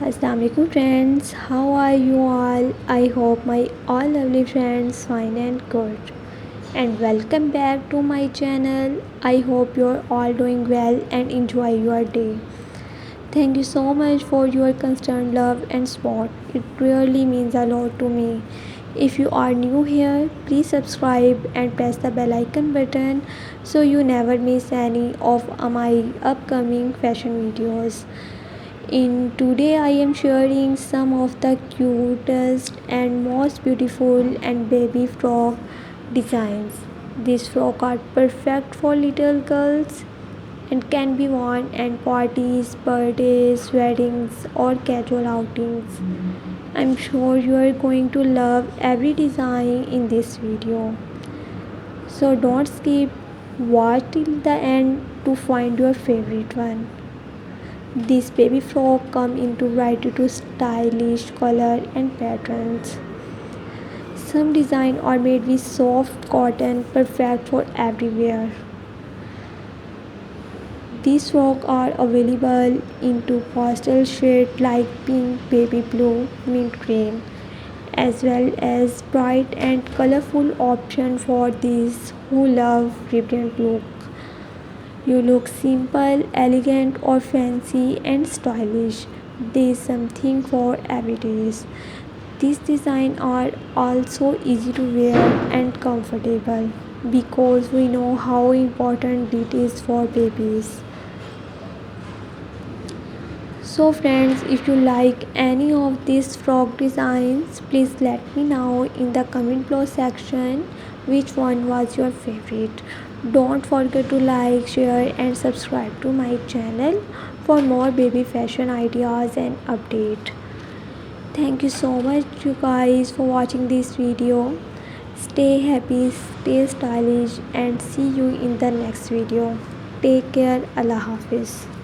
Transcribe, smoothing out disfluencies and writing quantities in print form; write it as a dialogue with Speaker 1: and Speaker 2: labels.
Speaker 1: Assalamualaikum friends, how are you all? I hope my all lovely friends fine and good. And welcome back to my channel. I hope you're all doing well and enjoy your day. Thank you so much for your constant love and support. It really means a lot to me. If you are new here, please subscribe and press the bell icon button so you never miss any of my upcoming fashion videos. In today I am sharing some of the cutest and most beautiful and baby frock designs. These frocks are perfect for little girls and can be worn at parties, birthdays, weddings or casual outings. I'm sure you are going to love every design in this video. So don't skip, watch till the end to find your favorite one. These baby frocks come into variety to stylish color and patterns. Some designs are made with soft cotton, perfect for everywhere. These frocks are available into pastel shades like pink, baby blue, mint green, as well as bright and colorful option for these who love vibrant look. You look simple, elegant or fancy and stylish. There is something for every taste. These designs are also easy to wear and comfortable because we know how important it is for babies. So friends, if you like any of these frock designs, please let me know in the comment below section which one was your favorite. Don't forget to like, share and subscribe to my channel for more baby fashion ideas and update. Thank you so much you guys for watching this video. Stay happy, stay stylish and see you in the next video. Take care. Allah Hafiz.